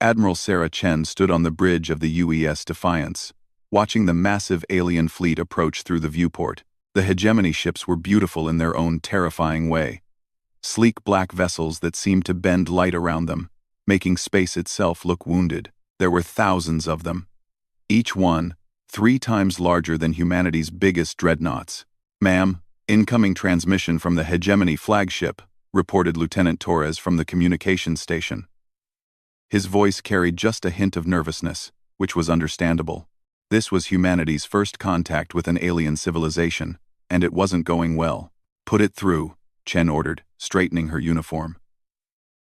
Admiral Sarah Chen stood on the bridge of the UES Defiance, watching the massive alien fleet approach through the viewport. The hegemony ships were beautiful in their own terrifying way. Sleek black vessels that seemed to bend light around them, making space itself look wounded. There were thousands of them. Each one 3 times larger than humanity's biggest dreadnoughts. "Ma'am, incoming transmission from the hegemony flagship," reported Lieutenant Torres from the communications station. His voice carried just a hint of nervousness, which was understandable. This was humanity's first contact with an alien civilization, and it wasn't going well. "Put it through," Chen ordered, straightening her uniform.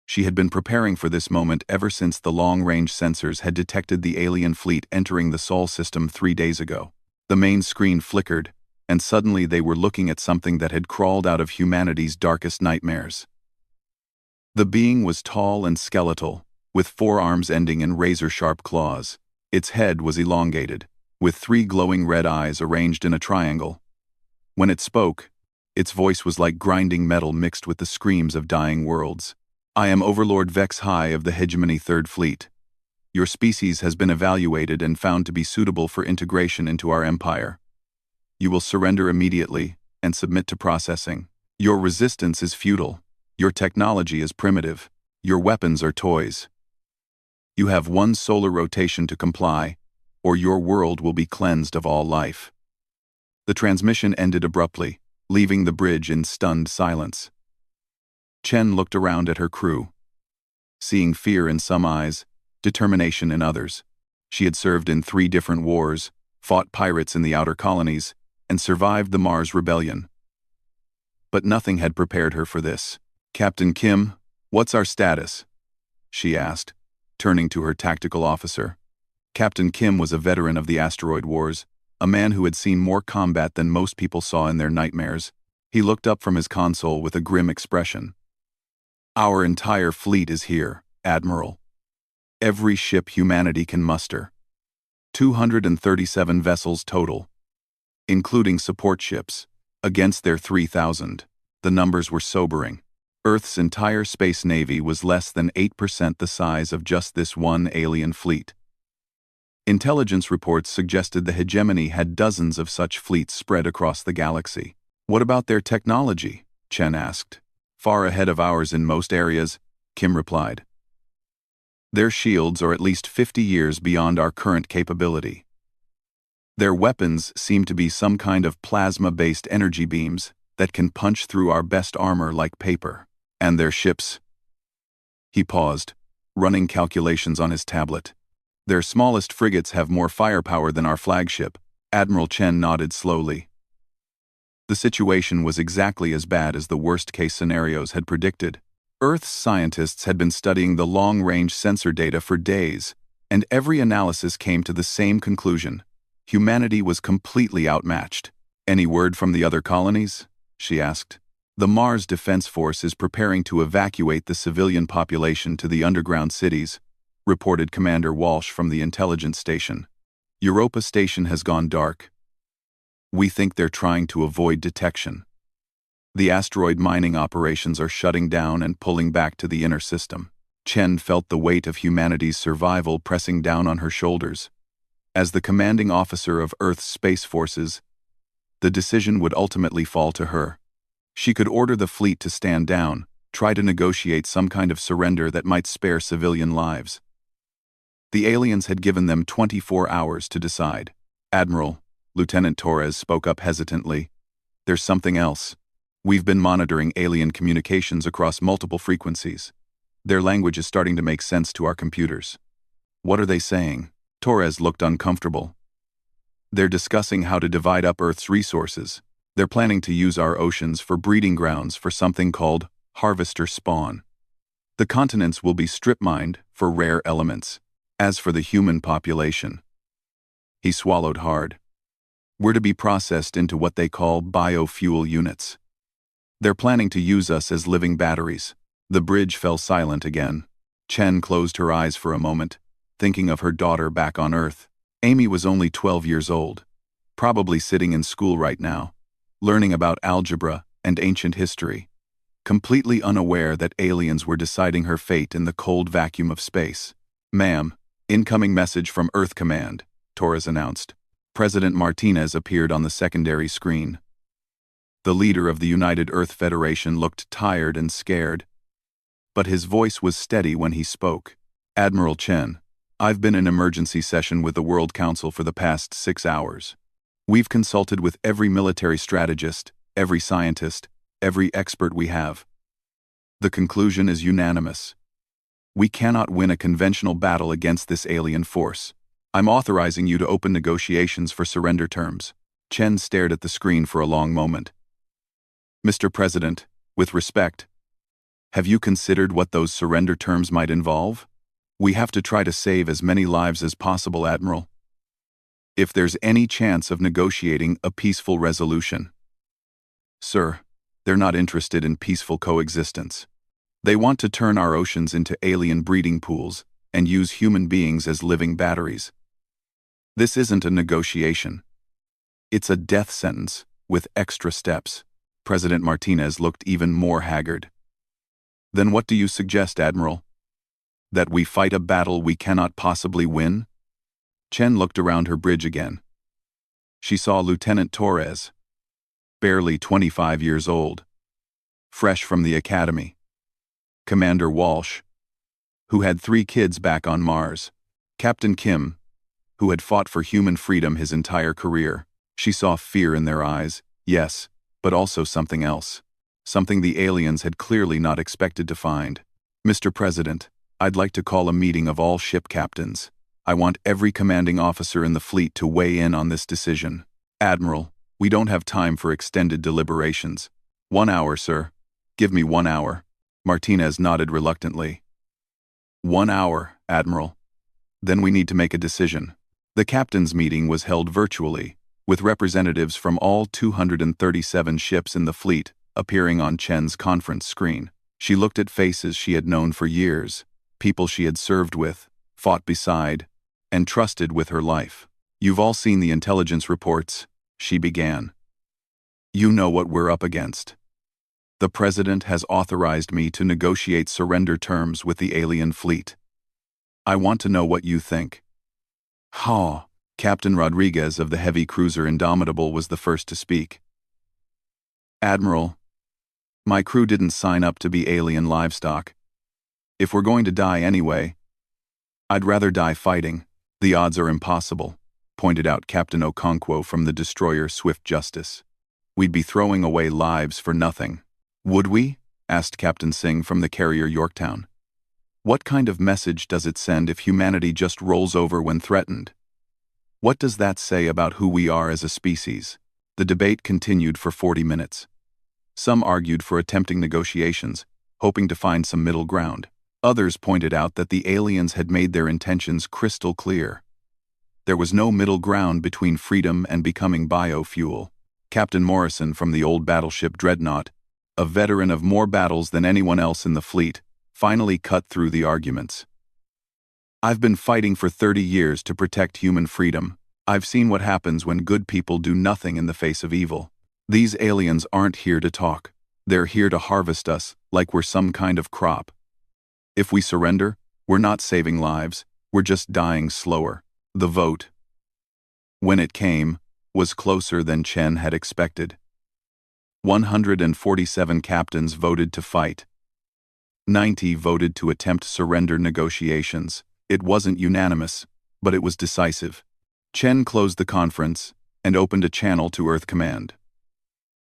She had been preparing for this moment ever since the long-range sensors had detected the alien fleet entering the Sol system 3 days ago. The main screen flickered, and suddenly they were looking at something that had crawled out of humanity's darkest nightmares. The being was tall and skeletal, with forearms ending in razor-sharp claws. Its head was elongated, with 3 glowing red eyes arranged in a triangle. When it spoke, its voice was like grinding metal mixed with the screams of dying worlds. "I am Overlord Vex High of the Hegemony Third Fleet. Your species has been evaluated and found to be suitable for integration into our empire. You will surrender immediately and submit to processing. Your resistance is futile. Your technology is primitive. Your weapons are toys. You have 1 solar rotation to comply, or your world will be cleansed of all life." The transmission ended abruptly, leaving the bridge in stunned silence. Chen looked around at her crew, seeing fear in some eyes, determination in others. She had served in 3 different wars, fought pirates in the outer colonies, and survived the Mars Rebellion. But nothing had prepared her for this. "Captain Kim, what's our status?" she asked, turning to her tactical officer. Captain Kim was a veteran of the asteroid wars, a man who had seen more combat than most people saw in their nightmares. He looked up from his console with a grim expression. "Our entire fleet is here, Admiral. Every ship humanity can muster. 237 vessels total, including support ships, against their 3,000. The numbers were sobering. Earth's entire space navy was less than 8% the size of just this one alien fleet. Intelligence reports suggested the hegemony had dozens of such fleets spread across the galaxy. "What about their technology?" Chen asked. "Far ahead of ours in most areas," Kim replied. "Their shields are at least 50 years beyond our current capability. Their weapons seem to be some kind of plasma-based energy beams that can punch through our best armor like paper. And their ships—" He paused, running calculations on his tablet. "Their smallest frigates have more firepower than our flagship." Admiral Chen nodded slowly. The situation was exactly as bad as the worst-case scenarios had predicted. Earth's scientists had been studying the long-range sensor data for days, and every analysis came to the same conclusion. Humanity was completely outmatched. "Any word from the other colonies?" she asked. "The Mars Defense Force is preparing to evacuate the civilian population to the underground cities," reported Commander Walsh from the intelligence station. "Europa Station has gone dark. We think they're trying to avoid detection. The asteroid mining operations are shutting down and pulling back to the inner system." Chen felt the weight of humanity's survival pressing down on her shoulders. As the commanding officer of Earth's space forces, the decision would ultimately fall to her. She could order the fleet to stand down, try to negotiate some kind of surrender that might spare civilian lives. The aliens had given them 24 hours to decide. "Admiral," Lieutenant Torres spoke up hesitantly, "there's something else. We've been monitoring alien communications across multiple frequencies. Their language is starting to make sense to our computers." "What are they saying?" Torres looked uncomfortable. "They're discussing how to divide up Earth's resources. They're planning to use our oceans for breeding grounds for something called harvester spawn. The continents will be strip-mined for rare elements. As for the human population—" He swallowed hard. "We're to be processed into what they call biofuel units. They're planning to use us as living batteries." The bridge fell silent again. Chen closed her eyes for a moment, thinking of her daughter back on Earth. Amy was only 12 years old, probably sitting in school right now, learning about algebra and ancient history, completely unaware that aliens were deciding her fate in the cold vacuum of space. Ma'am, incoming message from Earth Command, Torres announced. President Martinez appeared on the secondary screen. The leader of the United Earth Federation looked tired and scared, but his voice was steady when he spoke. Admiral Chen, I've been in emergency session with the World Council for the past 6 hours. We've consulted with every military strategist, every scientist, every expert we have. The conclusion is unanimous. We cannot win a conventional battle against this alien force. I'm authorizing you to open negotiations for surrender terms. Chen stared at the screen for a long moment. Mr. President, with respect, have you considered what those surrender terms might involve? We have to try to save as many lives as possible, Admiral. If there's any chance of negotiating a peaceful resolution. Sir, they're not interested in peaceful coexistence. They want to turn our oceans into alien breeding pools and use human beings as living batteries. This isn't a negotiation. It's a death sentence, with extra steps. President Martinez looked even more haggard. Then what do you suggest, Admiral? That we fight a battle we cannot possibly win? Chen looked around her bridge again. She saw Lieutenant Torres, barely 25 years old, fresh from the academy. Commander Walsh, who had 3 kids back on Mars. Captain Kim, who had fought for human freedom his entire career. She saw fear in their eyes, yes, but also something else. Something the aliens had clearly not expected to find. Mr. President, I'd like to call a meeting of all ship captains. I want every commanding officer in the fleet to weigh in on this decision. Admiral, we don't have time for extended deliberations. 1 hour, sir. Give me 1 hour. Martinez nodded reluctantly. 1 hour, Admiral. Then we need to make a decision. The captain's meeting was held virtually, with representatives from all 237 ships in the fleet appearing on Chen's conference screen. She looked at faces she had known for years, people she had served with, fought beside, and trusted with her life. You've all seen the intelligence reports, she began. You know what we're up against. The President has authorized me to negotiate surrender terms with the alien fleet. I want to know what you think. Captain Rodriguez of the heavy cruiser Indomitable was the first to speak. Admiral, my crew didn't sign up to be alien livestock. If we're going to die anyway, I'd rather die fighting. The odds are impossible, pointed out Captain Okonkwo from the destroyer Swift Justice. We'd be throwing away lives for nothing. Would we? Asked Captain Singh from the carrier Yorktown. What kind of message does it send if humanity just rolls over when threatened? What does that say about who we are as a species? The debate continued for 40 minutes. Some argued for attempting negotiations, hoping to find some middle ground. Others pointed out that the aliens had made their intentions crystal clear. There was no middle ground between freedom and becoming biofuel. Captain Morrison from the old battleship Dreadnought, a veteran of more battles than anyone else in the fleet, finally cut through the arguments. I've been fighting for 30 years to protect human freedom. I've seen what happens when good people do nothing in the face of evil. These aliens aren't here to talk. They're here to harvest us like we're some kind of crop. If we surrender, we're not saving lives, we're just dying slower. The vote, when it came, was closer than Chen had expected. 147 captains voted to fight. 90 voted to attempt surrender negotiations. It wasn't unanimous, but it was decisive. Chen closed the conference and opened a channel to Earth Command.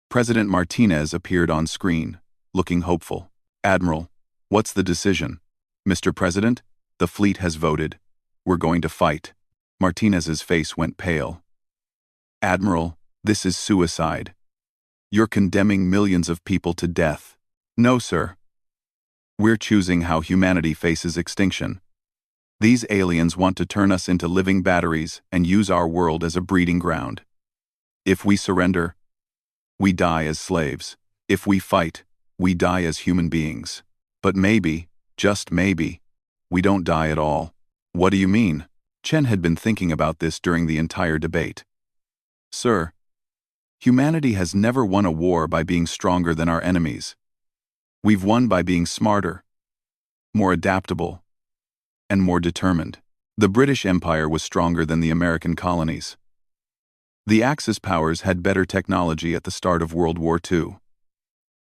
President Martinez appeared on screen, looking hopeful. Admiral, what's the decision? Mr. President, the fleet has voted. We're going to fight. Martinez's face went pale. Admiral, this is suicide. You're condemning millions of people to death. No, sir. We're choosing how humanity faces extinction. These aliens want to turn us into living batteries and use our world as a breeding ground. If we surrender, we die as slaves. If we fight, we die as human beings. But maybe, just maybe, we don't die at all. What do you mean? Chen had been thinking about this during the entire debate. Sir, humanity has never won a war by being stronger than our enemies. We've won by being smarter, more adaptable, and more determined. The British Empire was stronger than the American colonies. The Axis powers had better technology at the start of World War II.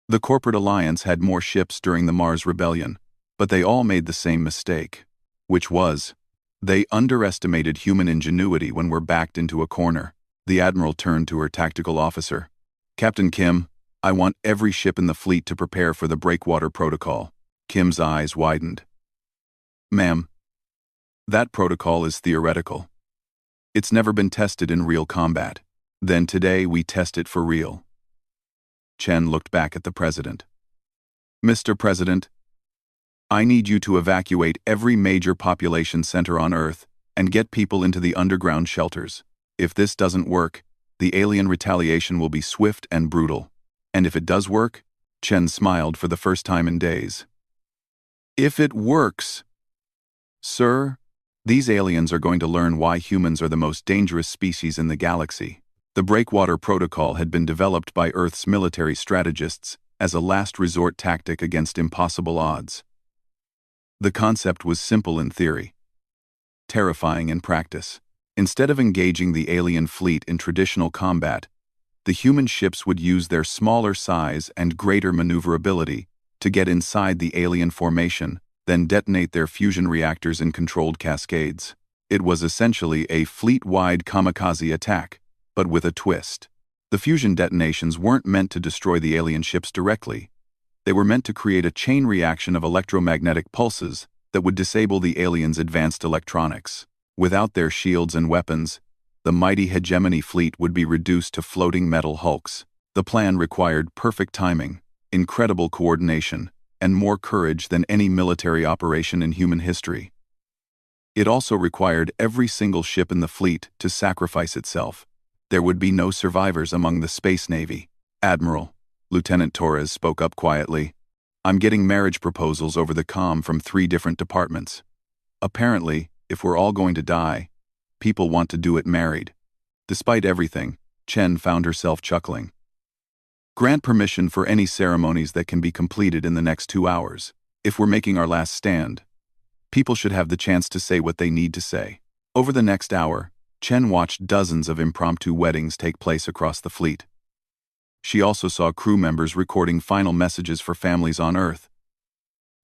The corporate alliance had more ships during the Mars Rebellion, but they all made the same mistake, which was, they underestimated human ingenuity when we're backed into a corner. The admiral turned to her tactical officer. Captain Kim, I want every ship in the fleet to prepare for the breakwater protocol. Kim's eyes widened. Ma'am, that protocol is theoretical. It's never been tested in real combat. Then today we test it for real. Chen looked back at the president. Mr. President, I need you to evacuate every major population center on Earth and get people into the underground shelters. If this doesn't work, the alien retaliation will be swift and brutal. And if it does work, Chen smiled for the first time in days. If it works, sir, these aliens are going to learn why humans are the most dangerous species in the galaxy. The breakwater protocol had been developed by Earth's military strategists as a last resort tactic against impossible odds. The concept was simple in theory, terrifying in practice. Instead of engaging the alien fleet in traditional combat, the human ships would use their smaller size and greater maneuverability to get inside the alien formation, then detonate their fusion reactors in controlled cascades. It was essentially a fleet-wide kamikaze attack, but with a twist. The fusion detonations weren't meant to destroy the alien ships directly. They were meant to create a chain reaction of electromagnetic pulses that would disable the aliens' advanced electronics. Without their shields and weapons, the mighty hegemony fleet would be reduced to floating metal hulks. The plan required perfect timing, incredible coordination, and more courage than any military operation in human history. It also required every single ship in the fleet to sacrifice itself. There would be no survivors among the Space Navy. Admiral, Lieutenant Torres spoke up quietly. I'm getting marriage proposals over the comm from 3 different departments. Apparently, if we're all going to die, people want to do it married. Despite everything, Chen found herself chuckling. Grant permission for any ceremonies that can be completed in the next 2 hours. If we're making our last stand, people should have the chance to say what they need to say. Over the next hour, Chen watched dozens of impromptu weddings take place across the fleet. She also saw crew members recording final messages for families on Earth,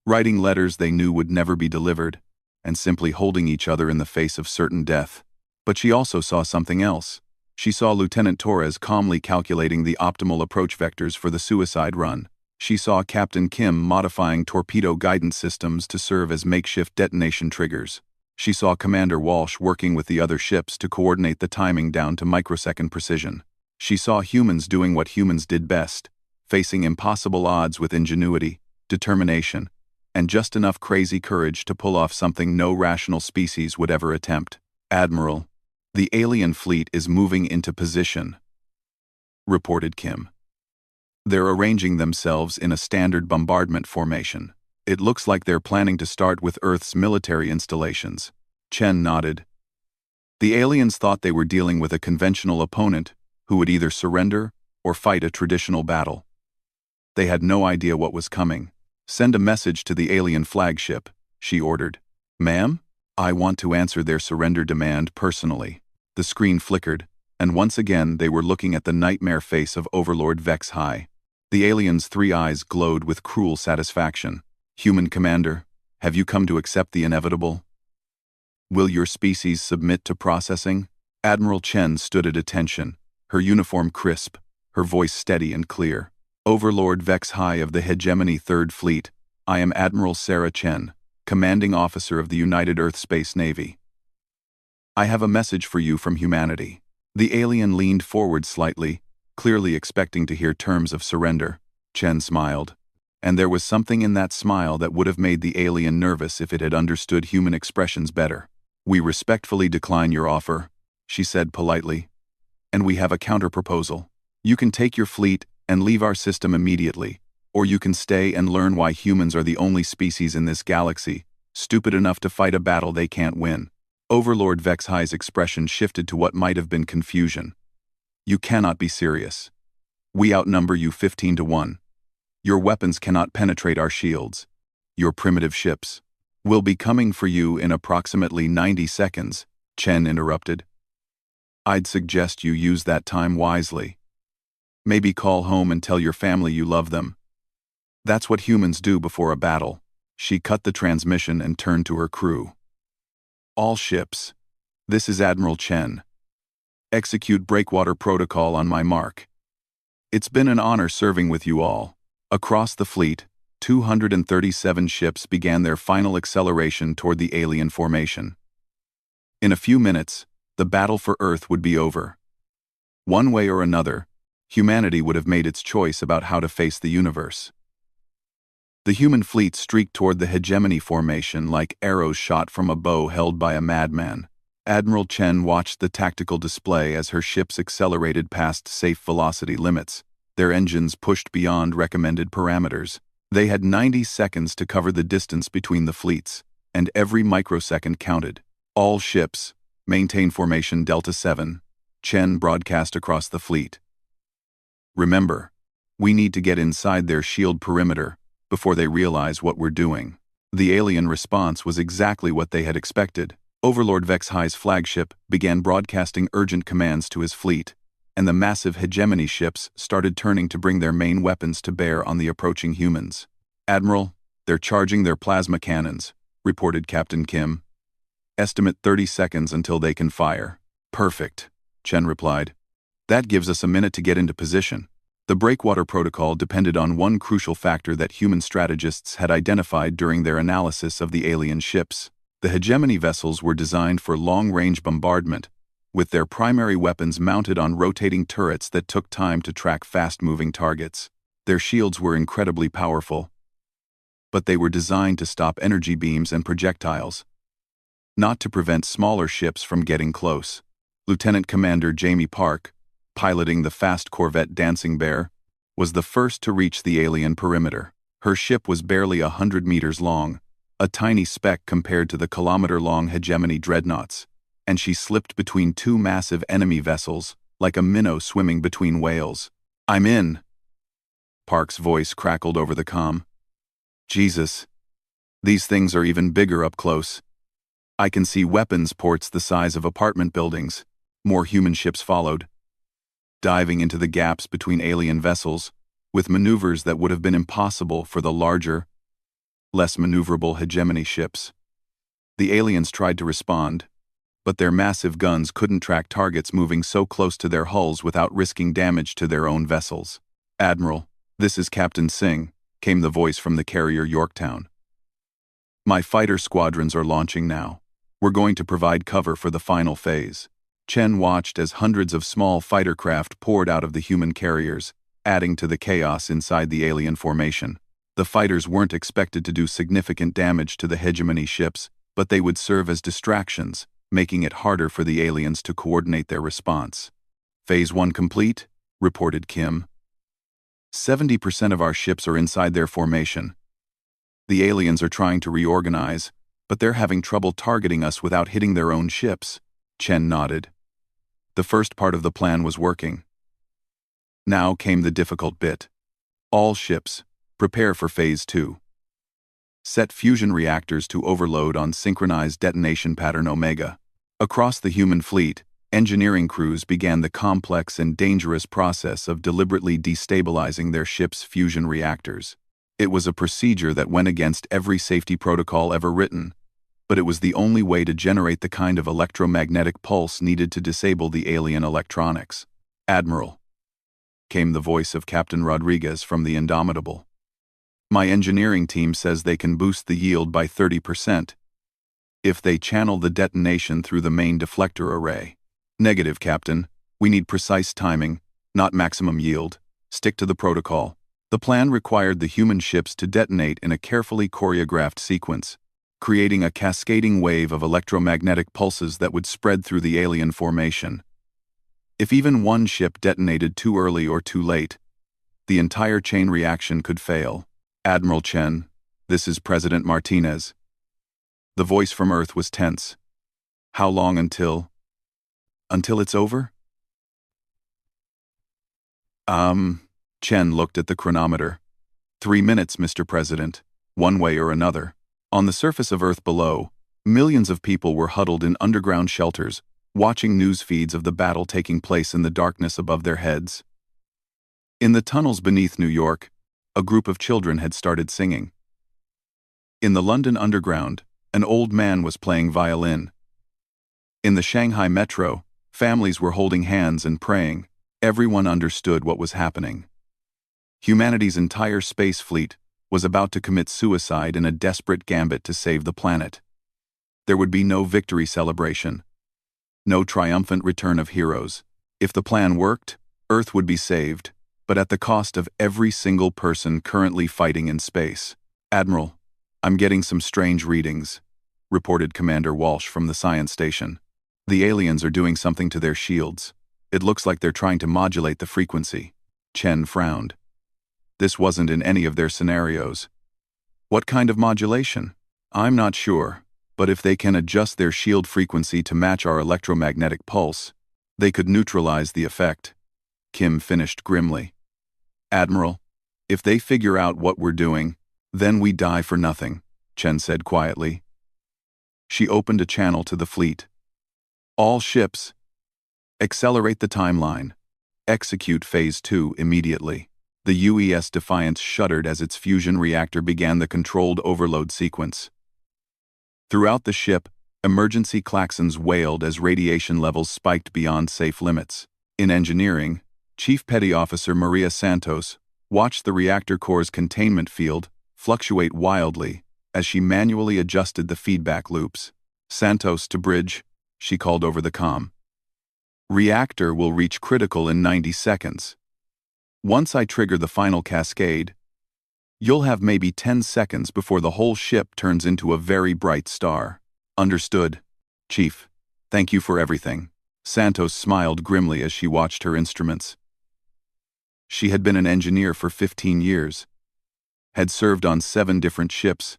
writing letters they knew would never be delivered, and simply holding each other in the face of certain death. But she also saw something else. She saw Lieutenant Torres calmly calculating the optimal approach vectors for the suicide run. She saw Captain Kim modifying torpedo guidance systems to serve as makeshift detonation triggers. She saw Commander Walsh working with the other ships to coordinate the timing down to microsecond precision. She saw humans doing what humans did best, facing impossible odds with ingenuity, determination, and just enough crazy courage to pull off something no rational species would ever attempt. Admiral, the alien fleet is moving into position, reported Kim. They're arranging themselves in a standard bombardment formation. It looks like they're planning to start with Earth's military installations. Chen nodded. The aliens thought they were dealing with a conventional opponent who would either surrender or fight a traditional battle. They had no idea what was coming. Send a message to the alien flagship, she ordered. Ma'am, I want to answer their surrender demand personally. The screen flickered, and once again they were looking at the nightmare face of Overlord Vex High. The alien's 3 eyes glowed with cruel satisfaction. Human Commander, have you come to accept the inevitable? Will your species submit to processing? Admiral Chen stood at attention, her uniform crisp, her voice steady and clear. Overlord Vex High of the Hegemony 3rd Fleet, I am Admiral Sarah Chen, Commanding Officer of the United Earth Space Navy. I have a message for you from humanity. The alien leaned forward slightly, clearly expecting to hear terms of surrender. Chen smiled, and there was something in that smile that would have made the alien nervous if it had understood human expressions better. We respectfully decline your offer, she said politely, and we have a counter-proposal. You can take your fleet and leave our system immediately, or you can stay and learn why humans are the only species in this galaxy, stupid enough to fight a battle they can't win. Overlord Vex High's expression shifted to what might have been confusion. You cannot be serious. We outnumber you 15 to 1. Your weapons cannot penetrate our shields. Your primitive ships. We'll be coming for you in approximately 90 seconds, Chen interrupted. I'd suggest you use that time wisely. Maybe call home and tell your family you love them. That's what humans do before a battle. She cut the transmission and turned to her crew. All ships. This is Admiral Chen. Execute breakwater protocol on my mark. It's been an honor serving with you all. Across the fleet, 237 ships began their final acceleration toward the alien formation. In a few minutes, the battle for Earth would be over. One way or another, humanity would have made its choice about how to face the universe. The human fleet streaked toward the hegemony formation like arrows shot from a bow held by a madman. Admiral Chen watched the tactical display as her ships accelerated past safe velocity limits, their engines pushed beyond recommended parameters. They had 90 seconds to cover the distance between the fleets, and every microsecond counted. All ships, maintain formation Delta 7, Chen broadcast across the fleet. Remember, we need to get inside their shield perimeter before they realize what we're doing. The alien response was exactly what they had expected. Overlord Vexhi's flagship began broadcasting urgent commands to his fleet, and the massive hegemony ships started turning to bring their main weapons to bear on the approaching humans. Admiral, they're charging their plasma cannons, reported Captain Kim. Estimate 30 seconds until they can fire. Perfect, Chen replied. That gives us a minute to get into position. The breakwater protocol depended on one crucial factor that human strategists had identified during their analysis of the alien ships. The hegemony vessels were designed for long-range bombardment, with their primary weapons mounted on rotating turrets that took time to track fast-moving targets. Their shields were incredibly powerful, but they were designed to stop energy beams and projectiles, not to prevent smaller ships from getting close. Lieutenant Commander Jamie Park, piloting the fast corvette Dancing Bear, was the first to reach the alien perimeter. Her ship was barely 100 meters long, a tiny speck compared to the kilometer-long hegemony dreadnoughts, and she slipped between two massive enemy vessels, like a minnow swimming between whales. I'm in. Park's voice crackled over the comm. Jesus. These things are even bigger up close. I can see weapons ports the size of apartment buildings. More human ships followed, diving into the gaps between alien vessels, with maneuvers that would have been impossible for the larger, less maneuverable hegemony ships. The aliens tried to respond, but their massive guns couldn't track targets moving so close to their hulls without risking damage to their own vessels. Admiral, this is Captain Singh, came the voice from the carrier Yorktown. My fighter squadrons are launching now. We're going to provide cover for the final phase. Chen watched as hundreds of small fighter craft poured out of the human carriers, adding to the chaos inside the alien formation. The fighters weren't expected to do significant damage to the hegemony ships, but they would serve as distractions, making it harder for the aliens to coordinate their response. Phase 1 complete, reported Kim. 70% of our ships are inside their formation. The aliens are trying to reorganize, but they're having trouble targeting us without hitting their own ships. Chen nodded. The first part of the plan was working. Now came the difficult bit. All ships, prepare for Phase 2. Set fusion reactors to overload on synchronized detonation pattern Omega. Across the human fleet, engineering crews began the complex and dangerous process of deliberately destabilizing their ship's fusion reactors. It was a procedure that went against every safety protocol ever written, but it was the only way to generate the kind of electromagnetic pulse needed to disable the alien electronics. Admiral, came the voice of Captain Rodriguez from the Indomitable. My engineering team says they can boost the yield by 30% if they channel the detonation through the main deflector array. Negative, Captain. We need precise timing, not maximum yield. Stick to the protocol. The plan required the human ships to detonate in a carefully choreographed sequence, creating a cascading wave of electromagnetic pulses that would spread through the alien formation. If even one ship detonated too early or too late, the entire chain reaction could fail. Admiral Chen, this is President Martinez. The voice from Earth was tense. How long until it's over? Chen looked at the chronometer. 3 minutes, Mr. President, one way or another. On the surface of Earth below, millions of people were huddled in underground shelters, watching news feeds of the battle taking place in the darkness above their heads. In the tunnels beneath New York, a group of children had started singing. In the London Underground, an old man was playing violin. In the Shanghai metro, families were holding hands and praying. Everyone understood what was happening. Humanity's entire space fleet was about to commit suicide in a desperate gambit to save the planet. There would be no victory celebration, no triumphant return of heroes. If the plan worked, Earth would be saved, but at the cost of every single person currently fighting in space. "Admiral, I'm getting some strange readings," reported Commander Walsh from the science station. "The aliens are doing something to their shields. It looks like they're trying to modulate the frequency." Chen frowned. This wasn't in any of their scenarios. "What kind of modulation?" "I'm not sure, but if they can adjust their shield frequency to match our electromagnetic pulse, they could neutralize the effect," Kim finished grimly. "Admiral, if they figure out what we're doing, then we die for nothing," Chen said quietly. She opened a channel to the fleet. "All ships, accelerate the timeline. Execute Phase 2 immediately." The UES Defiance shuddered as its fusion reactor began the controlled overload sequence. Throughout the ship, emergency klaxons wailed as radiation levels spiked beyond safe limits. In engineering, Chief Petty Officer Maria Santos watched the reactor core's containment field fluctuate wildly as she manually adjusted the feedback loops. "Santos to bridge," she called over the comm. "Reactor will reach critical in 90 seconds. Once I trigger the final cascade, you'll have maybe 10 seconds before the whole ship turns into a very bright star." "Understood, Chief. Thank you for everything." Santos smiled grimly as she watched her instruments. She had been an engineer for 15 years, had served on 7 different ships,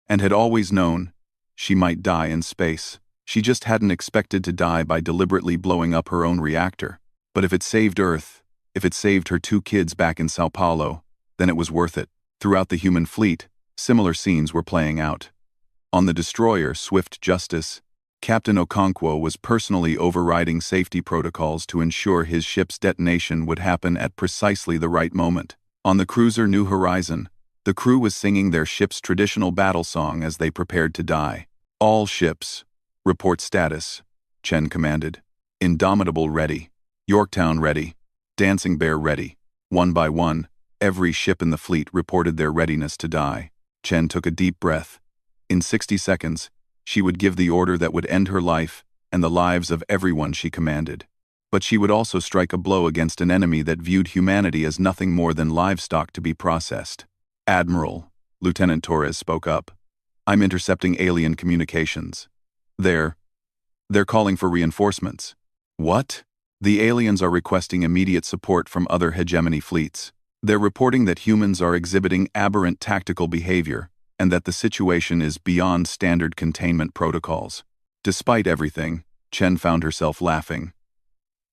and had always known she might die in space. She just hadn't expected to die by deliberately blowing up her own reactor. But if it saved Earth, if it saved her 2 kids back in Sao Paulo, then it was worth it. Throughout the human fleet, similar scenes were playing out. On the destroyer Swift Justice, Captain Okonkwo was personally overriding safety protocols to ensure his ship's detonation would happen at precisely the right moment. On the cruiser New Horizon, the crew was singing their ship's traditional battle song as they prepared to die. "All ships, report status," Chen commanded. "Indomitable ready. Yorktown ready. Dancing Bear ready." One by one, every ship in the fleet reported their readiness to die. Chen took a deep breath. In 60 seconds, she would give the order that would end her life and the lives of everyone she commanded. But she would also strike a blow against an enemy that viewed humanity as nothing more than livestock to be processed. "Admiral," Lieutenant Torres spoke up, "I'm intercepting alien communications. They're calling for reinforcements." "What?" "The aliens are requesting immediate support from other hegemony fleets. They're reporting that humans are exhibiting aberrant tactical behavior and that the situation is beyond standard containment protocols." Despite everything, Chen found herself laughing.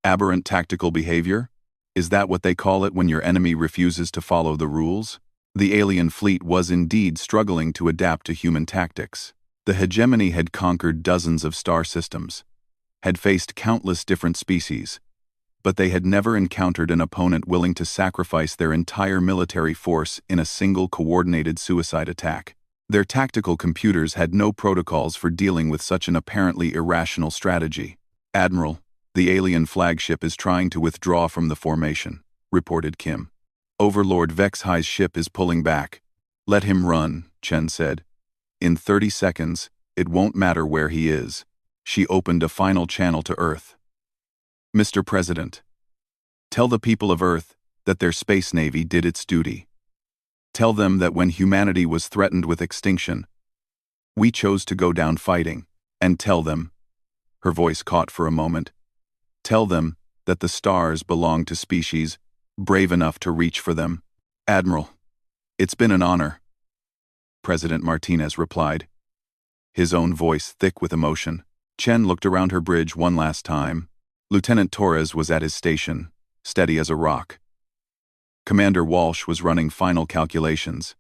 Aberrant tactical behavior? Is that what they call it when your enemy refuses to follow the rules? The alien fleet was indeed struggling to adapt to human tactics. The hegemony had conquered dozens of star systems, had faced countless different species, but they had never encountered an opponent willing to sacrifice their entire military force in a single coordinated suicide attack. Their tactical computers had no protocols for dealing with such an apparently irrational strategy. "Admiral, the alien flagship is trying to withdraw from the formation," reported Kim. "Overlord Vexhi's ship is pulling back." "Let him run," Chen said. "In 30 seconds, it won't matter where he is." She opened a final channel to Earth. "Mr. President, tell the people of Earth that their space navy did its duty. Tell them that when humanity was threatened with extinction, we chose to go down fighting. And tell them," her voice caught for a moment, "tell them that the stars belong to species brave enough to reach for them." "Admiral, it's been an honor," President Martinez replied, his own voice thick with emotion. Chen looked around her bridge one last time. Lieutenant Torres was at his station, steady as a rock. Commander Walsh was running final calculations.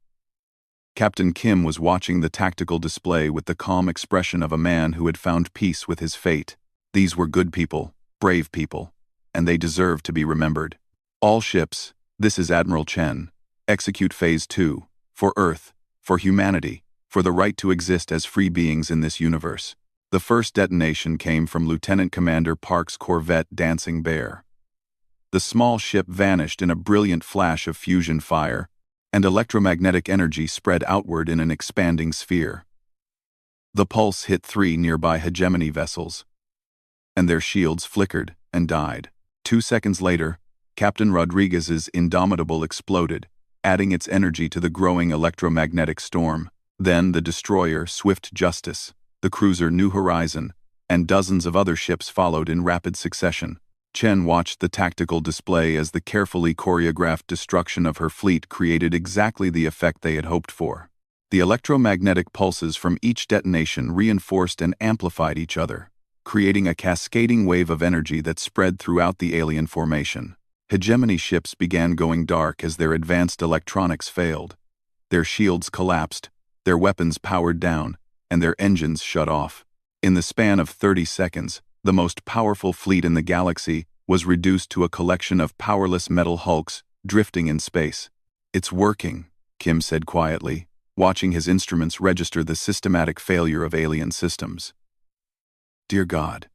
Captain Kim was watching the tactical display with the calm expression of a man who had found peace with his fate. These were good people, brave people, and they deserved to be remembered. All ships, this is Admiral Chen. Execute Phase 2, for Earth, for humanity, for the right to exist as free beings in this universe. The first detonation came from Lieutenant Commander Park's corvette Dancing Bear. The small ship vanished in a brilliant flash of fusion fire, and electromagnetic energy spread outward in an expanding sphere. The pulse hit 3 nearby hegemony vessels, and their shields flickered and died. 2 seconds later, Captain Rodriguez's Indomitable exploded, adding its energy to the growing electromagnetic storm. Then the destroyer Swift Justice, the cruiser New Horizon, and dozens of other ships followed in rapid succession. Chen watched the tactical display as the carefully choreographed destruction of her fleet created exactly the effect they had hoped for. The electromagnetic pulses from each detonation reinforced and amplified each other, creating a cascading wave of energy that spread throughout the alien formation. Hegemony ships began going dark as their advanced electronics failed. Their shields collapsed, their weapons powered down, and their engines shut off. In the span of 30 seconds, the most powerful fleet in the galaxy was reduced to a collection of powerless metal hulks drifting in space. "It's working," Kim said quietly, watching his instruments register the systematic failure of alien systems. "Dear God,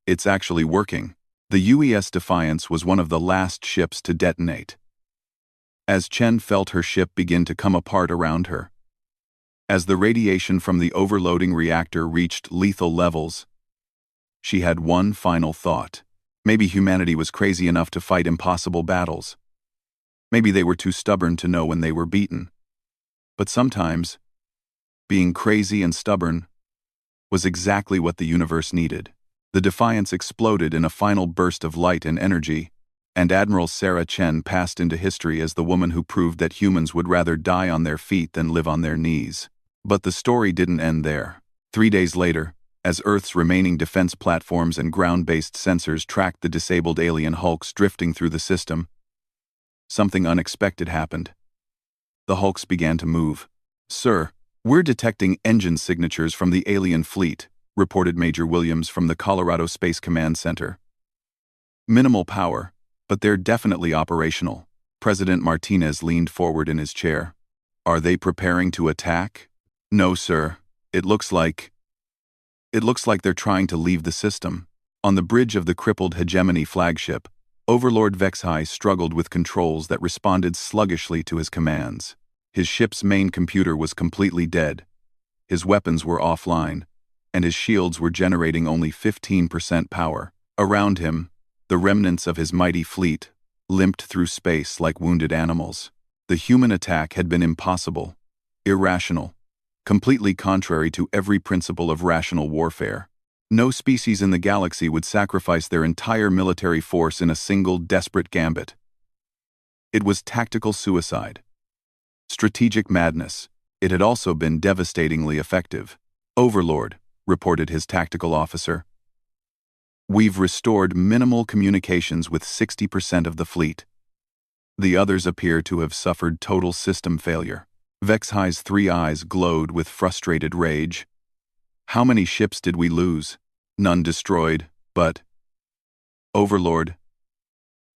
it's actually working." The UES Defiance was one of the last ships to detonate. As Chen felt her ship begin to come apart around her, as the radiation from the overloading reactor reached lethal levels, she had one final thought. Maybe humanity was crazy enough to fight impossible battles. Maybe they were too stubborn to know when they were beaten. But sometimes, being crazy and stubborn was exactly what the universe needed. The Defiance exploded in a final burst of light and energy, and Admiral Sarah Chen passed into history as the woman who proved that humans would rather die on their feet than live on their knees. But the story didn't end there. 3 days later, as Earth's remaining defense platforms and ground-based sensors tracked the disabled alien hulks drifting through the system, something unexpected happened. The hulks began to move. "Sir, we're detecting engine signatures from the alien fleet," reported Major Williams from the Colorado Space Command Center. "Minimal power, but they're definitely operational." President Martinez leaned forward in his chair. "Are they preparing to attack?" "No, sir. It looks like they're trying to leave the system." On the bridge of the crippled Hegemony flagship, Overlord Vexhai struggled with controls that responded sluggishly to his commands. His ship's main computer was completely dead. His weapons were offline, and his shields were generating only 15% power. Around him, the remnants of his mighty fleet limped through space like wounded animals. The human attack had been impossible, irrational, completely contrary to every principle of rational warfare. No species in the galaxy would sacrifice their entire military force in a single desperate gambit. It was tactical suicide. Strategic madness. It had also been devastatingly effective. "Overlord," reported his tactical officer, "we've restored minimal communications with 60% of the fleet. The others appear to have suffered total system failure." Vexhai's 3 eyes glowed with frustrated rage. "How many ships did we lose?" "None destroyed, but..." "Overlord,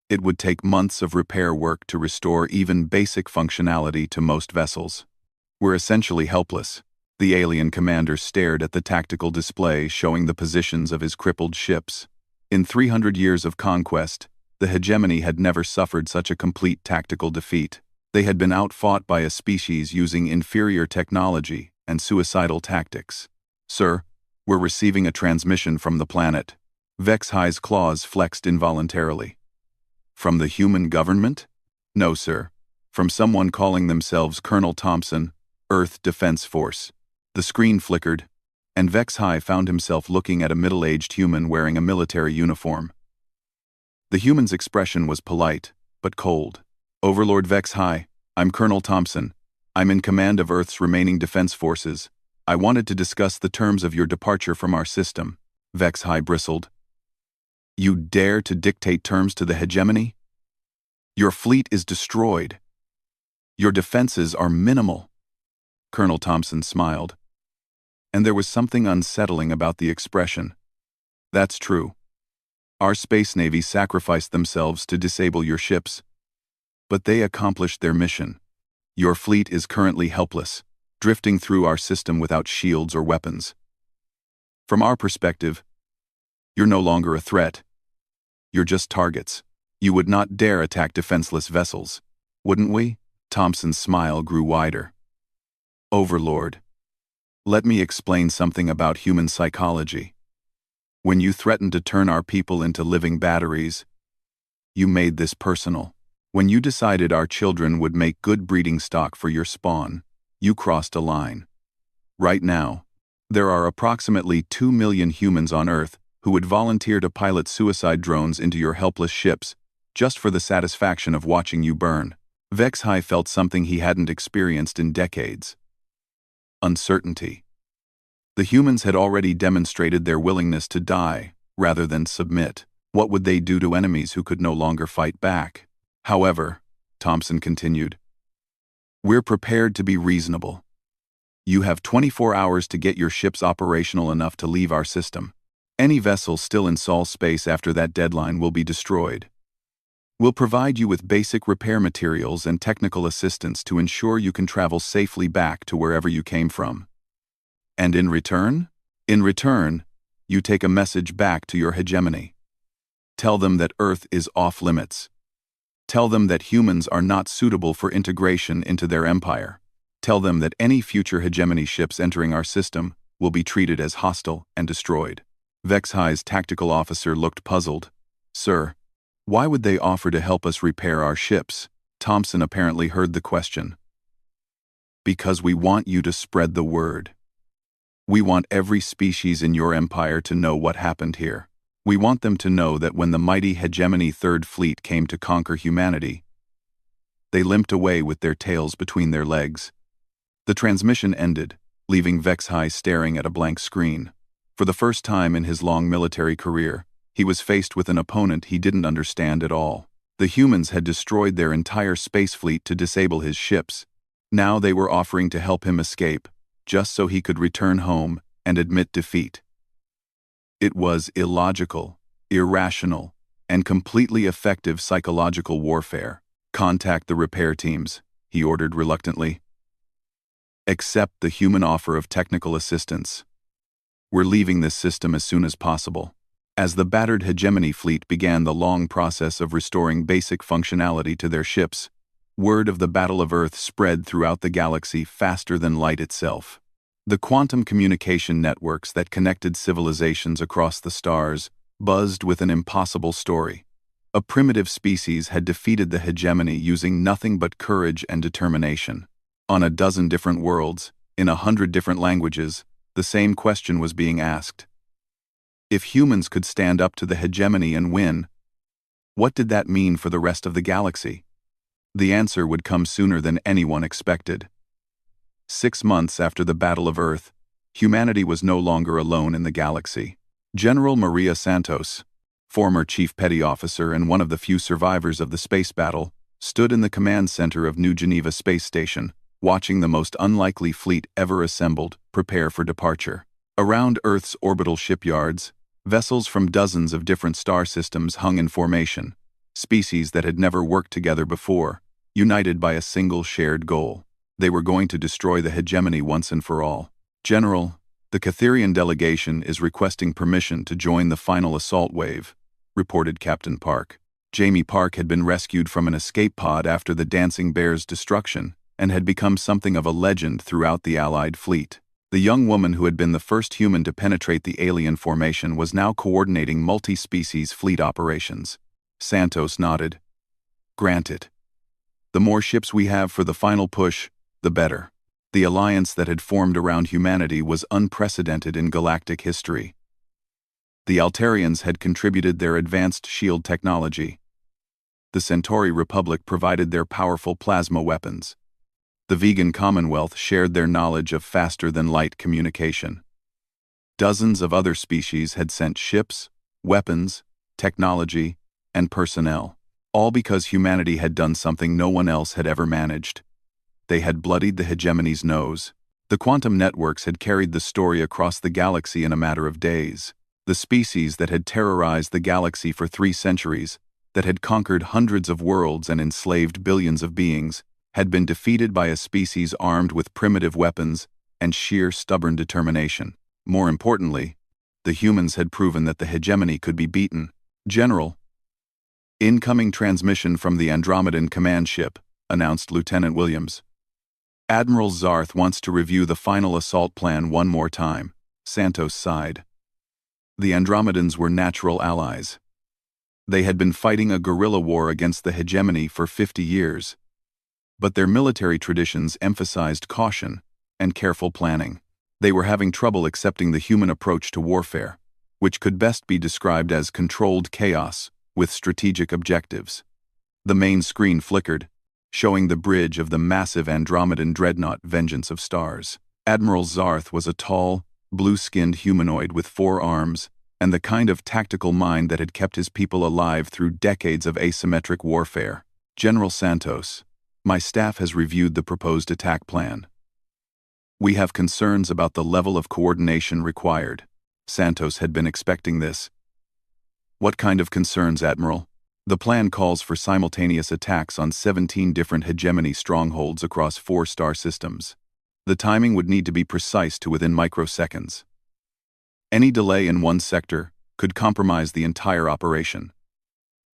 it would take months of repair work to restore even basic functionality to most vessels. We're essentially helpless." The alien commander stared at the tactical display showing the positions of his crippled ships. In 300 years of conquest, the Hegemony had never suffered such a complete tactical defeat. They had been outfought by a species using inferior technology and suicidal tactics. "Sir, we're receiving a transmission from the planet." Vexhai's claws flexed involuntarily. "From the human government?" "No, sir. From someone calling themselves Colonel Thompson, Earth Defense Force." The screen flickered, and Vexhai found himself looking at a middle-aged human wearing a military uniform. The human's expression was polite, but cold. "Overlord Vexhai, I'm Colonel Thompson. I'm in command of Earth's remaining defense forces. I wanted to discuss the terms of your departure from our system." Vexhai bristled. "You dare to dictate terms to the Hegemony? Your fleet is destroyed. Your defenses are minimal." Colonel Thompson smiled. And there was something unsettling about the expression. That's true. Our Space Navy sacrificed themselves to disable your ships. But they accomplished their mission. Your fleet is currently helpless, drifting through our system without shields or weapons. From our perspective, you're no longer a threat. You're just targets. You would not dare attack defenseless vessels, wouldn't we? Thompson's smile grew wider. Overlord, let me explain something about human psychology. When you threatened to turn our people into living batteries, you made this personal. When you decided our children would make good breeding stock for your spawn, you crossed a line. Right now, there are approximately 2 million humans on Earth who would volunteer to pilot suicide drones into your helpless ships, just for the satisfaction of watching you burn. HFY felt something he hadn't experienced in decades. Uncertainty. The humans had already demonstrated their willingness to die, rather than submit. What would they do to enemies who could no longer fight back? However, Thompson continued, we're prepared to be reasonable. You have 24 hours to get your ships operational enough to leave our system. Any vessel still in Sol space after that deadline will be destroyed. We'll provide you with basic repair materials and technical assistance to ensure you can travel safely back to wherever you came from. And in return? In return, you take a message back to your hegemony. Tell them that Earth is off limits. Tell them that humans are not suitable for integration into their empire. Tell them that any future hegemony ships entering our system will be treated as hostile and destroyed. HFY's tactical officer looked puzzled. Sir, why would they offer to help us repair our ships? Thompson apparently heard the question. Because we want you to spread the word. We want every species in your empire to know what happened here. We want them to know that when the mighty hegemony Third Fleet came to conquer humanity, they limped away with their tails between their legs. The transmission ended, leaving HFY staring at a blank screen. For the first time in his long military career, he was faced with an opponent he didn't understand at all. The humans had destroyed their entire space fleet to disable his ships. Now they were offering to help him escape, just so he could return home and admit defeat. It was illogical, irrational, and completely effective psychological warfare. Contact the repair teams, he ordered reluctantly. Accept the human offer of technical assistance. We're leaving this system as soon as possible. As the battered hegemony fleet began the long process of restoring basic functionality to their ships, word of the Battle of Earth spread throughout the galaxy faster than light itself. The quantum communication networks that connected civilizations across the stars buzzed with an impossible story. A primitive species had defeated the hegemony using nothing but courage and determination. On a dozen different worlds, in 100 different languages, the same question was being asked. If humans could stand up to the hegemony and win, what did that mean for the rest of the galaxy? The answer would come sooner than anyone expected. 6 months after the Battle of Earth, humanity was no longer alone in the galaxy. General Maria Santos, former Chief Petty Officer and one of the few survivors of the space battle, stood in the command center of New Geneva Space Station, watching the most unlikely fleet ever assembled prepare for departure. Around Earth's orbital shipyards, vessels from dozens of different star systems hung in formation, species that had never worked together before, united by a single shared goal. They were going to destroy the hegemony once and for all. General, the Catherian delegation is requesting permission to join the final assault wave, reported Captain Park. Jamie Park had been rescued from an escape pod after the Dancing Bear's destruction and had become something of a legend throughout the Allied fleet. The young woman who had been the first human to penetrate the alien formation was now coordinating multi-species fleet operations. Santos nodded. Granted. The more ships we have for the final push, the better. The alliance that had formed around humanity was unprecedented in galactic history. The Altarians had contributed their advanced shield technology. The Centauri Republic provided their powerful plasma weapons. The Vegan Commonwealth shared their knowledge of faster-than-light communication. Dozens of other species had sent ships, weapons, technology, and personnel, all because humanity had done something no one else had ever managed. They had bloodied the hegemony's nose. The quantum networks had carried the story across the galaxy in a matter of days. The species that had terrorized the galaxy for 3 centuries, that had conquered hundreds of worlds and enslaved billions of beings, had been defeated by a species armed with primitive weapons and sheer stubborn determination. More importantly, the humans had proven that the hegemony could be beaten. General, incoming transmission from the Andromedan command ship, announced Lieutenant Williams. Admiral Zarth wants to review the final assault plan one more time, Santos sighed. The Andromedans were natural allies. They had been fighting a guerrilla war against the hegemony for 50 years. But their military traditions emphasized caution and careful planning. They were having trouble accepting the human approach to warfare, which could best be described as controlled chaos with strategic objectives. The main screen flickered, showing the bridge of the massive Andromedan dreadnought Vengeance of Stars. Admiral Zarth was a tall, blue-skinned humanoid with 4 arms and the kind of tactical mind that had kept his people alive through decades of asymmetric warfare. General Santos, my staff has reviewed the proposed attack plan. We have concerns about the level of coordination required. Santos had been expecting this. What kind of concerns, Admiral? The plan calls for simultaneous attacks on 17 different hegemony strongholds across 4 star systems. The timing would need to be precise to within microseconds. Any delay in one sector could compromise the entire operation.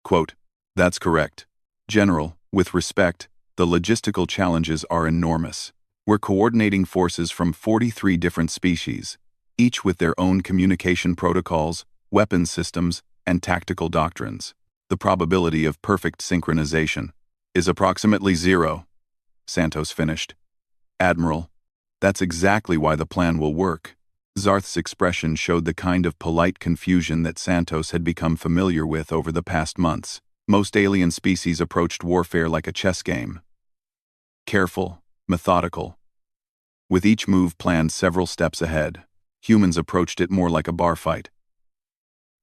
Quote, that's correct. General, with respect, the logistical challenges are enormous. We're coordinating forces from 43 different species, each with their own communication protocols, weapons systems, and tactical doctrines. The probability of perfect synchronization is approximately 0, Santos finished. Admiral, that's exactly why the plan will work. Zarth's expression showed the kind of polite confusion that Santos had become familiar with over the past months. Most alien species approached warfare like a chess game. Careful, methodical. With each move planned several steps ahead, humans approached it more like a bar fight.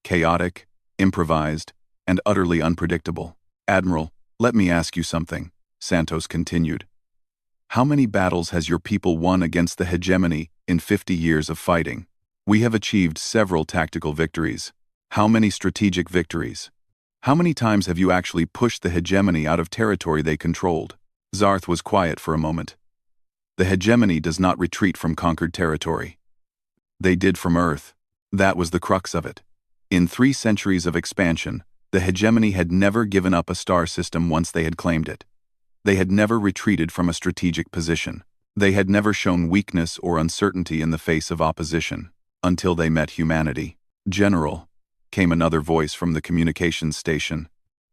Chaotic, improvised, and utterly unpredictable. Admiral, let me ask you something, Santos continued. How many battles has your people won against the hegemony in 50 years of fighting? We have achieved several tactical victories. How many strategic victories? How many times have you actually pushed the hegemony out of territory they controlled? Zarth was quiet for a moment. The hegemony does not retreat from conquered territory. They did from Earth. That was the crux of it. In 3 centuries of expansion, the hegemony had never given up a star system once they had claimed it. They had never retreated from a strategic position. They had never shown weakness or uncertainty in the face of opposition, until they met humanity. General, came another voice from the communications station.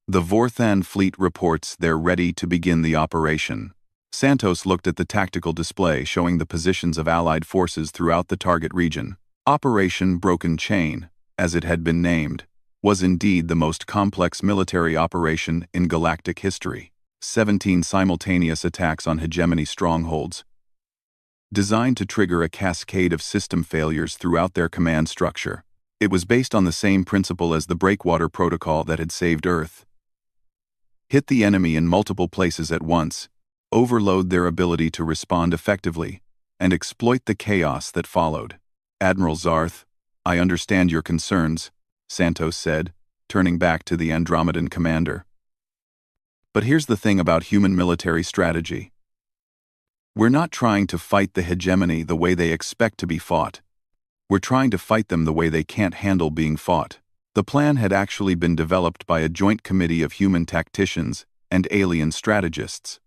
The Vorthan fleet reports they're ready to begin the operation. Santos looked at the tactical display showing the positions of Allied forces throughout the target region. Operation Broken Chain, as it had been named, was indeed the most complex military operation in galactic history. 17 simultaneous attacks on hegemony strongholds, designed to trigger a cascade of system failures throughout their command structure. It was based on the same principle as the Breakwater Protocol that had saved Earth. Hit the enemy in multiple places at once, overload their ability to respond effectively, and exploit the chaos that followed. Admiral Zarth, I understand your concerns, Santos said, turning back to the Andromedan commander. But here's the thing about human military strategy. We're not trying to fight the hegemony the way they expect to be fought. We're trying to fight them the way they can't handle being fought. The plan had actually been developed by a joint committee of human tacticians and alien strategists.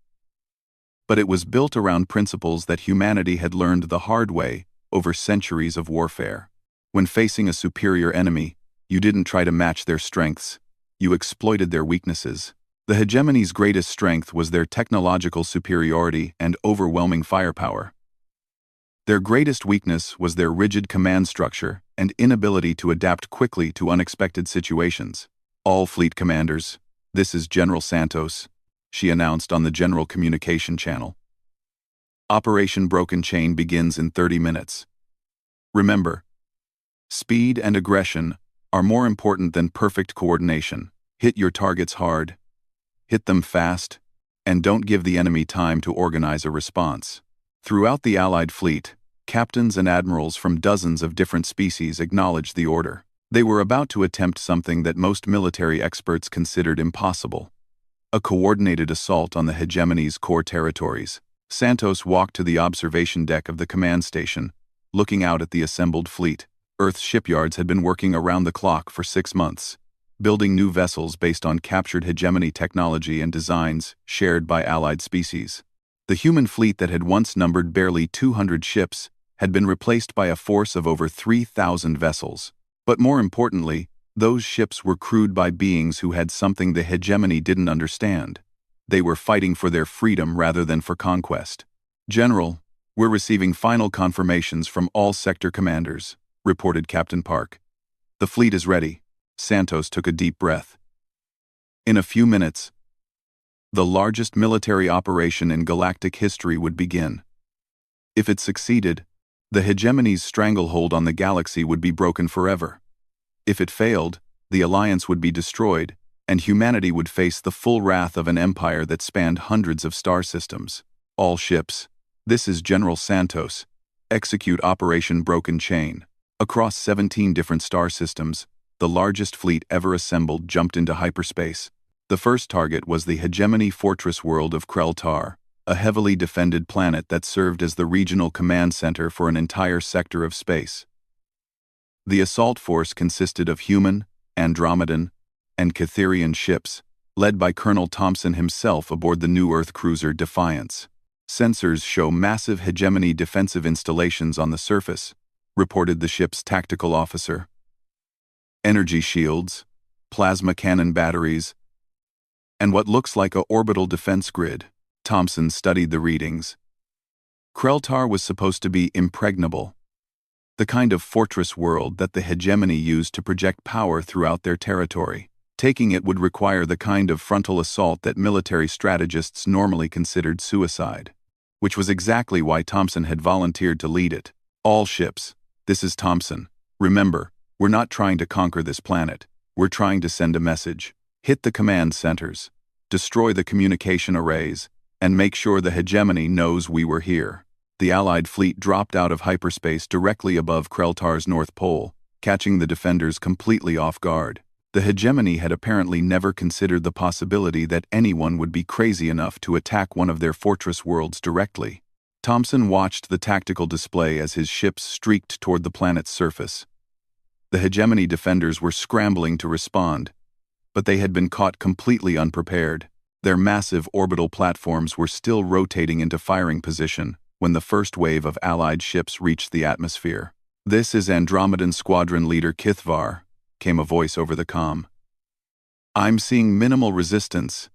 But it was built around principles that humanity had learned the hard way over centuries of warfare. When facing a superior enemy, you didn't try to match their strengths. You exploited their weaknesses. The hegemony's greatest strength was their technological superiority and overwhelming firepower. Their greatest weakness was their rigid command structure and inability to adapt quickly to unexpected situations. All fleet commanders, this is General Santos, she announced on the General Communication Channel. Operation Broken Chain begins in 30 minutes. Remember, speed and aggression are more important than perfect coordination. Hit your targets hard, hit them fast, and don't give the enemy time to organize a response. Throughout the Allied fleet, captains and admirals from dozens of different species acknowledged the order. They were about to attempt something that most military experts considered impossible: a coordinated assault on the hegemony's core territories. Santos walked to the observation deck of the command station, looking out at the assembled fleet. Earth's shipyards had been working around the clock for 6 months, building new vessels based on captured hegemony technology and designs shared by allied species. The human fleet that had once numbered barely 200 ships had been replaced by a force of over 3,000 vessels. But more importantly, those ships were crewed by beings who had something the hegemony didn't understand. They were fighting for their freedom rather than for conquest. "General, we're receiving final confirmations from all sector commanders," reported Captain Park. "The fleet is ready." Santos took a deep breath. In a few minutes, the largest military operation in galactic history would begin. If it succeeded, the hegemony's stranglehold on the galaxy would be broken forever. If it failed, the Alliance would be destroyed, and humanity would face the full wrath of an empire that spanned hundreds of star systems. "All ships, this is General Santos. Execute Operation Broken Chain." Across 17 different star systems, the largest fleet ever assembled jumped into hyperspace. The first target was the hegemony fortress world of Kreltar, a heavily defended planet that served as the regional command center for an entire sector of space. The assault force consisted of human, Andromedan, and Catherian ships, led by Colonel Thompson himself aboard the new Earth cruiser Defiance. "Sensors show massive hegemony defensive installations on the surface," reported the ship's tactical officer. "Energy shields, plasma cannon batteries, and what looks like a orbital defense grid." Thompson studied the readings. Kreltar was supposed to be impregnable, the kind of fortress world that the hegemony used to project power throughout their territory. Taking it would require the kind of frontal assault that military strategists normally considered suicide, which was exactly why Thompson had volunteered to lead it. "All ships, this is Thompson. Remember, we're not trying to conquer this planet. We're trying to send a message. Hit the command centers, destroy the communication arrays, and make sure the hegemony knows we were here." The Allied fleet dropped out of hyperspace directly above Kreltar's North Pole, catching the defenders completely off guard. The hegemony had apparently never considered the possibility that anyone would be crazy enough to attack one of their fortress worlds directly. Thompson watched the tactical display as his ships streaked toward the planet's surface. The hegemony defenders were scrambling to respond, but they had been caught completely unprepared. Their massive orbital platforms were still rotating into firing position when the first wave of Allied ships reached the atmosphere. "This is Andromedan Squadron Leader Kithvar," came a voice over the comm. "I'm seeing minimal resistance.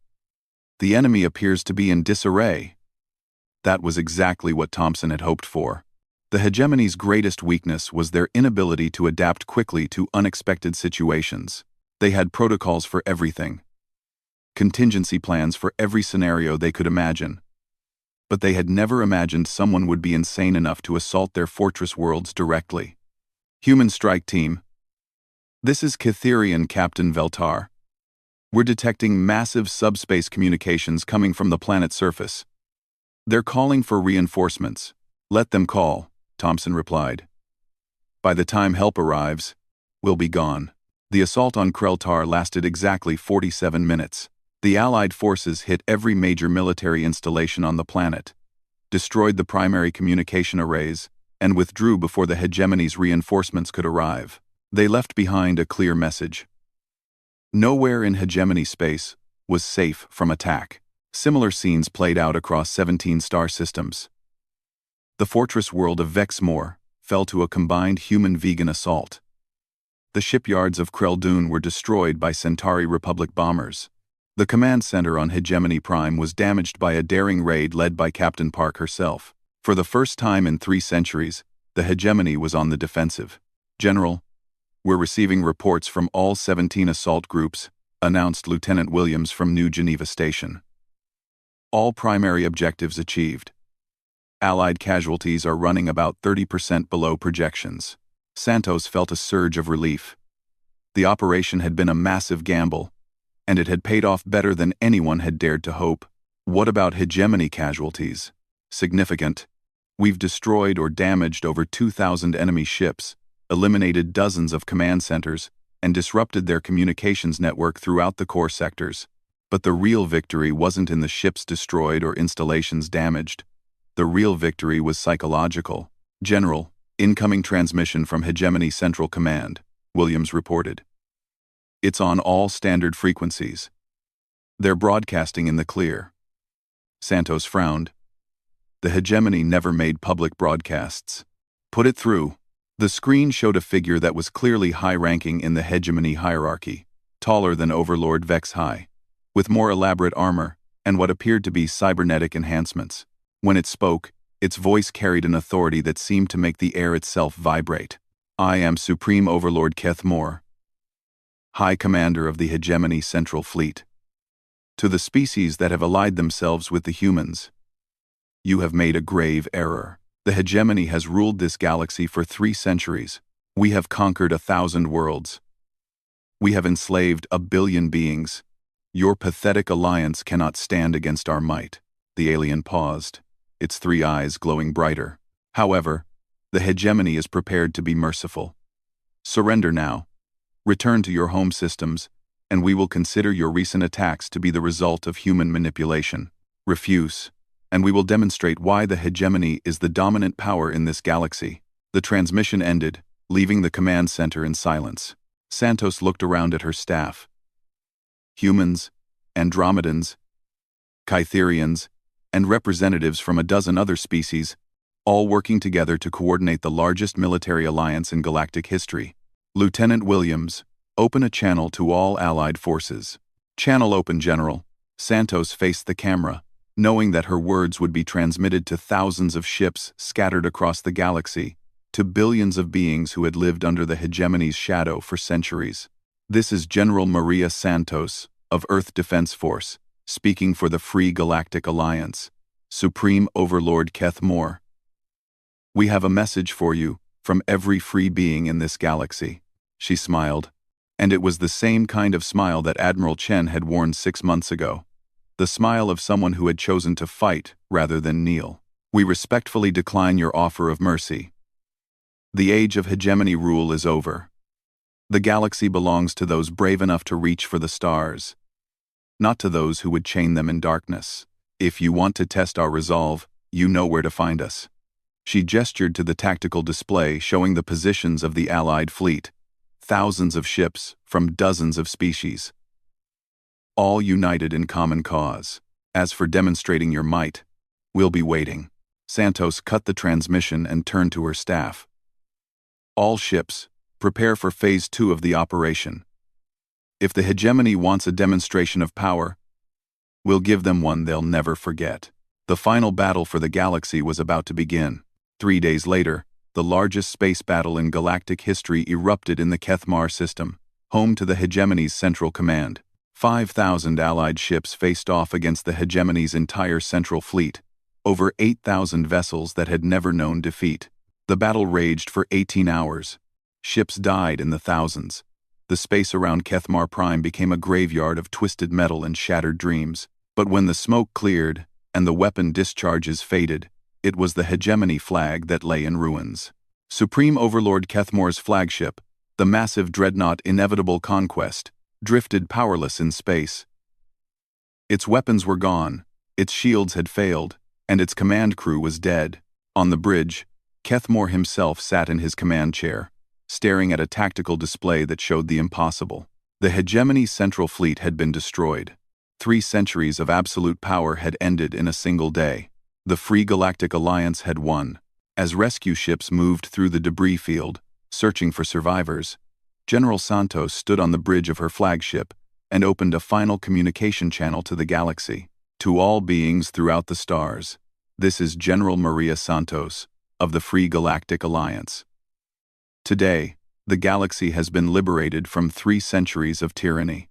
The enemy appears to be in disarray." That was exactly what Thompson had hoped for. The hegemony's greatest weakness was their inability to adapt quickly to unexpected situations. They had protocols for everything, contingency plans for every scenario they could imagine. But they had never imagined someone would be insane enough to assault their fortress worlds directly. "Human strike team. This is Catherian Captain Veltar. We're detecting massive subspace communications coming from the planet's surface. They're calling for reinforcements." "Let them call," Thompson replied. "By the time help arrives, we'll be gone." The assault on Kreltar lasted exactly 47 minutes. The Allied forces hit every major military installation on the planet, destroyed the primary communication arrays, and withdrew before the hegemony's reinforcements could arrive. They left behind a clear message. Nowhere in hegemony space was safe from attack. Similar scenes played out across 17 star systems. The fortress world of Vexmore fell to a combined human-vegan assault. The shipyards of Kreldun were destroyed by Centauri Republic bombers. The command center on Hegemony Prime was damaged by a daring raid led by Captain Park herself. For the first time in 3 centuries, the hegemony was on the defensive. "General, we're receiving reports from all 17 assault groups," announced Lieutenant Williams from New Geneva Station. "All primary objectives achieved. Allied casualties are running about 30% below projections." Santos felt a surge of relief. The operation had been a massive gamble, and it had paid off better than anyone had dared to hope. "What about hegemony casualties?" "Significant. We've destroyed or damaged over 2,000 enemy ships, eliminated dozens of command centers, and disrupted their communications network throughout the core sectors. But the real victory wasn't in the ships destroyed or installations damaged. The real victory was psychological. General, incoming transmission from Hegemony Central Command, Williams reported. It's on all standard frequencies. They're broadcasting in the clear. Santos frowned. The Hegemony never made public broadcasts. Put it through. The screen showed a figure that was clearly high-ranking in the Hegemony hierarchy, taller than Overlord Vex High, with more elaborate armor and what appeared to be cybernetic enhancements. When it spoke, its voice carried an authority that seemed to make the air itself vibrate. I am Supreme Overlord Keth Moore, High Commander of the Hegemony Central Fleet. To the species that have allied themselves with the humans, you have made a grave error. The Hegemony has ruled this galaxy for 3 centuries. We have conquered 1,000 worlds. We have enslaved 1 billion beings. Your pathetic alliance cannot stand against our might. The alien paused, its 3 eyes glowing brighter. However, the Hegemony is prepared to be merciful. Surrender now. Return to your home systems, and we will consider your recent attacks to be the result of human manipulation. Refuse, and we will demonstrate why the Hegemony is the dominant power in this galaxy. The transmission ended, leaving the command center in silence. Santos looked around at her staff. Humans, Andromedans, Kytherians, and representatives from a dozen other species, all working together to coordinate the largest military alliance in galactic history. Lieutenant Williams, open a channel to all Allied forces. Channel open, General. Santos faced the camera, knowing that her words would be transmitted to thousands of ships scattered across the galaxy, to billions of beings who had lived under the Hegemony's shadow for centuries. This is General Maria Santos, of Earth Defense Force, speaking for the Free Galactic Alliance. Supreme Overlord Keth Moore. We have a message for you, from every free being in this galaxy. She smiled, and it was the same kind of smile that Admiral Chen had worn 6 months ago. The smile of someone who had chosen to fight rather than kneel. We respectfully decline your offer of mercy. The age of Hegemony rule is over. The galaxy belongs to those brave enough to reach for the stars, not to those who would chain them in darkness. If you want to test our resolve, you know where to find us. She gestured to the tactical display showing the positions of the Allied fleet, thousands of ships from dozens of species, all united in common cause. As for demonstrating your might, we'll be waiting. Santos cut the transmission and turned to her staff. All ships, prepare for Phase 2 of the operation. If the Hegemony wants a demonstration of power, we'll give them one they'll never forget. The final battle for the galaxy was about to begin. 3 days later, the largest space battle in galactic history erupted in the Kethmar system, home to the Hegemony's Central Command. 5,000 Allied ships faced off against the Hegemony's entire Central Fleet, over 8,000 vessels that had never known defeat. The battle raged for 18 hours. Ships died in the thousands. The space around Kethmar Prime became a graveyard of twisted metal and shattered dreams. But when the smoke cleared and the weapon discharges faded, it was the Hegemony flag that lay in ruins. Supreme Overlord Kethmar's flagship, the massive dreadnought Inevitable Conquest, drifted powerless in space. Its weapons were gone, its shields had failed, and its command crew was dead. On the bridge, Kethmar himself sat in his command chair, staring at a tactical display that showed the impossible. The Hegemony Central Fleet had been destroyed. 3 centuries of absolute power had ended in a single day. The Free Galactic Alliance had won. As rescue ships moved through the debris field, searching for survivors, General Santos stood on the bridge of her flagship and opened a final communication channel to the galaxy. To all beings throughout the stars, this is General Maria Santos, of the Free Galactic Alliance. Today, the galaxy has been liberated from 3 centuries of tyranny.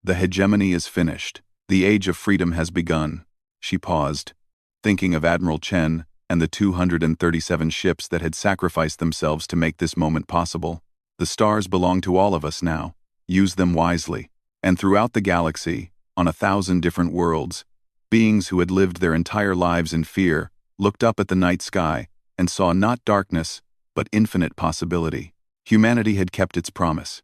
The Hegemony is finished. The age of freedom has begun. She paused, thinking of Admiral Chen and the 237 ships that had sacrificed themselves to make this moment possible. The stars belong to all of us now. Use them wisely. And throughout the galaxy, on 1,000 different worlds, beings who had lived their entire lives in fear, looked up at the night sky, and saw not darkness, but infinite possibility. Humanity had kept its promise.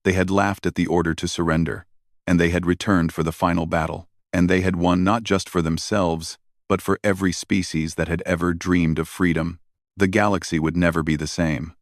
They had laughed at the order to surrender, and they had returned for the final battle, and they had won not just for themselves, but for every species that had ever dreamed of freedom. The galaxy would never be the same.